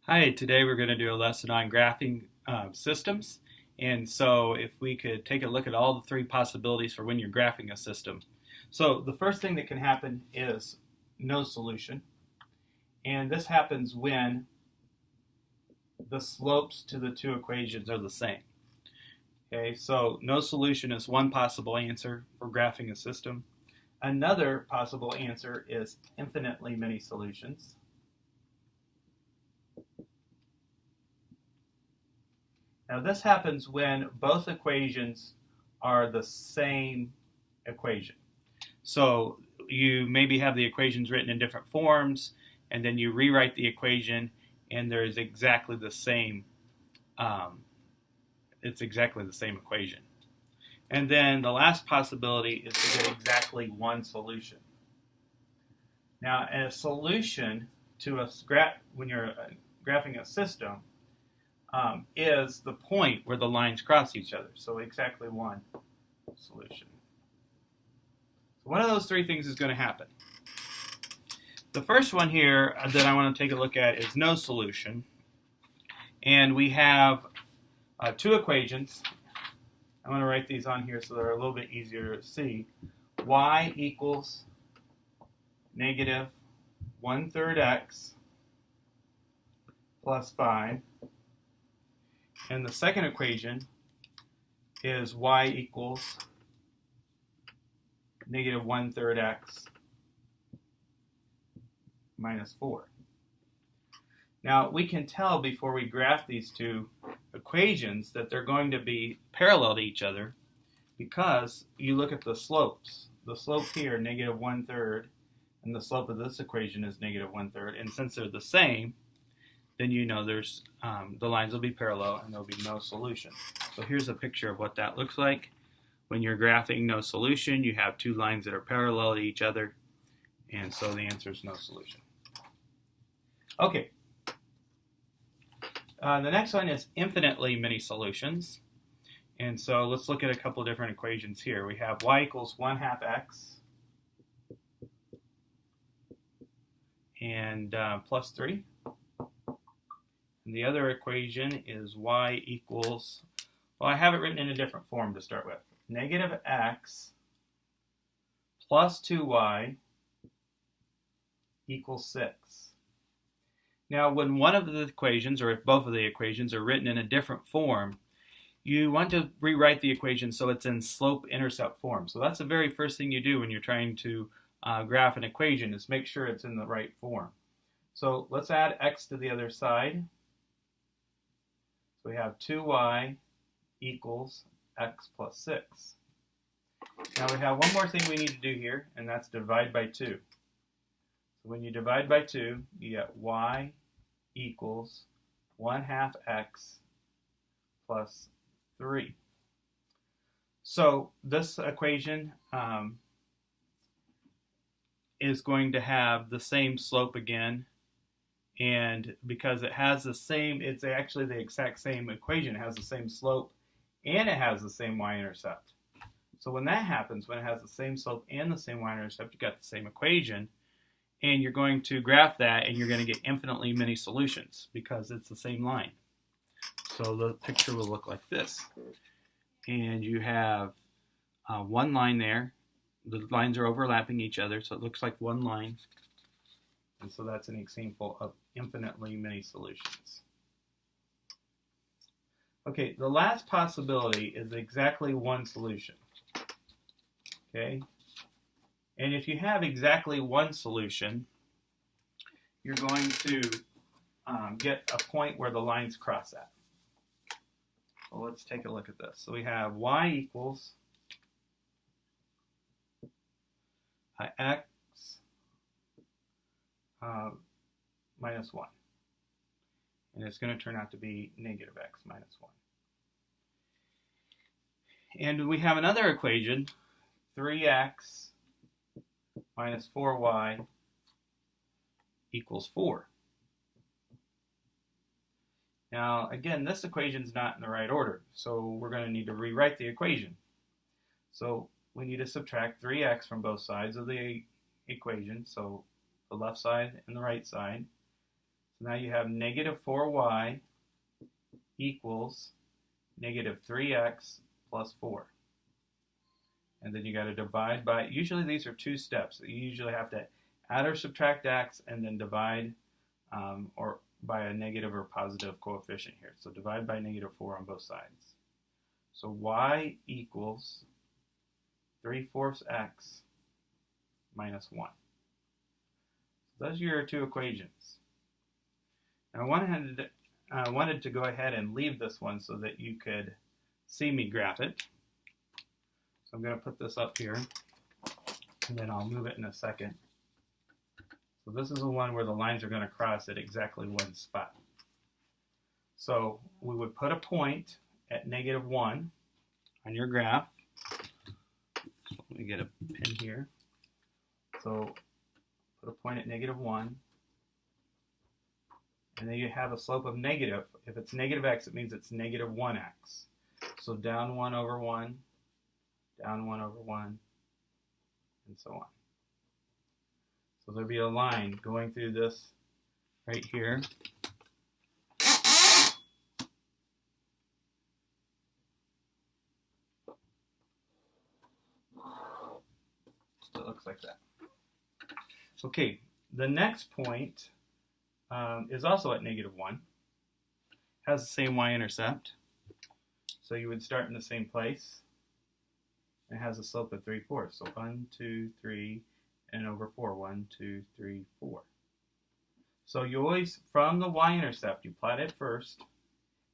Hi, today we're going to do a lesson on graphing systems. And so if we could take a look at all the three possibilities for when you're graphing a system. So the first thing that can happen is no solution. And this happens when the slopes to the two equations are the same. Okay, so no solution is one possible answer for graphing a system. Another possible answer is infinitely many solutions. Now this happens when both equations are the same equation. So you maybe have the equations written in different forms, and then you rewrite the equation, and there's exactly the same. It's exactly the same equation. And then the last possibility is to get exactly one solution. Now, a solution to when you're graphing a system is the point where the lines cross each other. So exactly one solution. So one of those three things is going to happen. The first one here that I want to take a look at is no solution. And we have two equations. I'm going to write these on here so they're a little bit easier to see. Y equals negative 1/3 x plus 5. And the second equation is y equals negative 1/3 x minus 4. Now, we can tell before we graph these two equations that they're going to be parallel to each other because you look at the slopes. The slope here, negative 1/3, and the slope of this equation is negative 1/3. And since they're the same, then you know there's the lines will be parallel and there'll be no solution. So here's a picture of what that looks like. When you're graphing no solution, you have two lines that are parallel to each other, and so the answer is no solution. Okay. The next one is infinitely many solutions. And so let's look at a couple of different equations here. We have y equals 1/2 x and plus 3. And the other equation is y equals, well, I have it written in a different form to start with. Negative x plus 2y equals 6. Now, when one of the equations, or if both of the equations are written in a different form, you want to rewrite the equation so it's in slope-intercept form. So that's the very first thing you do when you're trying to graph an equation, is make sure it's in the right form. So let's add x to the other side. So we have 2y equals x plus 6. Now we have one more thing we need to do here, and that's divide by 2. So when you divide by 2, you get y equals 1/2 x plus 3. So this equation is going to have the same slope again, and because it has the same, it's actually the exact same equation. It has the same slope and it has the same y-intercept. So when that happens, when it has the same slope and the same y-intercept, you got the same equation, and you're going to graph that, and you're going to get infinitely many solutions because it's the same line. So the picture will look like this. And you have one line there. The lines are overlapping each other, so it looks like one line. And so that's an example of infinitely many solutions. Okay, the last possibility is exactly one solution. Okay? And if you have exactly one solution, you're going to get a point where the lines cross at. So let's take a look at this. So we have y equals x minus 1. And it's going to turn out to be negative x minus 1. And we have another equation, 3x minus 4y equals 4. Now, again, this equation's not in the right order, so we're going to need to rewrite the equation. So we need to subtract 3x from both sides of the equation, so the left side and the right side. So now you have negative 4y equals negative 3x plus 4. And then you got to divide by, usually these are two steps. You usually have to add or subtract x and then divide or by a negative or positive coefficient here. So divide by negative 4 on both sides. So y equals 3/4 x minus 1. So those are your two equations. Now I wanted to go ahead and leave this one so that you could see me graph it. So I'm going to put this up here, and then I'll move it in a second. So this is the one where the lines are going to cross at exactly one spot. So we would put a point at negative 1 on your graph. So let me get a pen here. So put a point at negative 1. And then you have a slope of negative. If it's negative x, it means it's negative 1x. So down 1 over 1, down 1 over 1, and so on. So there'll be a line going through this right here. So it looks like that. Okay, the next point is also at negative 1. Has the same y-intercept. So you would start in the same place. It has a slope of 3/4. So 1, 2, 3, and over 4. 1, 2, 3, 4. So you always, from the y-intercept, you plot it first.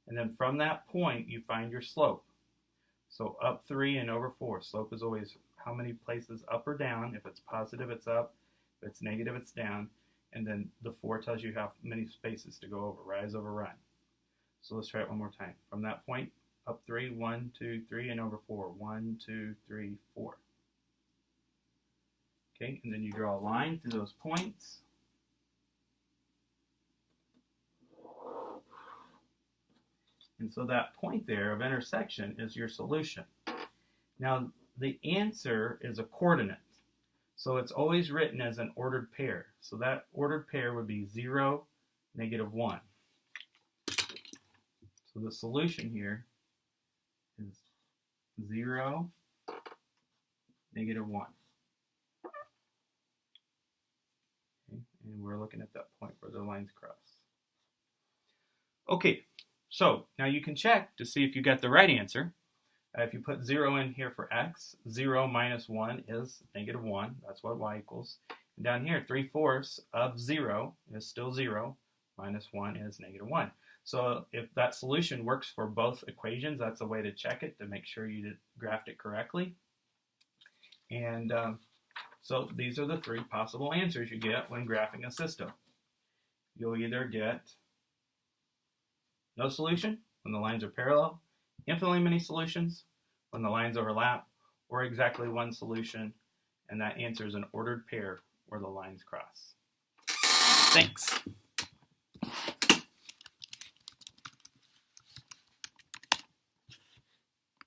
And then from that point, you find your slope. So up 3 and over 4. Slope is always how many places up or down. If it's positive, it's up. If it's negative, it's down. And then the 4 tells you how many spaces to go over. Rise over run. So let's try it one more time. From that point, up 3, 1, 2, 3, and over 4. 1, 2, 3, 4. Okay, and then you draw a line through those points. And so that point there of intersection is your solution. Now, the answer is a coordinate. So it's always written as an ordered pair. So that ordered pair would be 0, negative 1. So the solution here is 0, negative 1. Okay, and we're looking at that point where the lines cross. Okay, so now you can check to see if you got the right answer. If you put 0 in here for x, 0 minus 1 is negative 1. That's what y equals. And down here, 3/4 of 0 is still 0. Minus 1 is negative 1. So if that solution works for both equations, that's a way to check it to make sure you graphed it correctly. And so these are the 3 possible answers you get when graphing a system. You'll either get no solution when the lines are parallel, infinitely many solutions when the lines overlap, or exactly one solution, and that answer is an ordered pair where the lines cross. Thanks.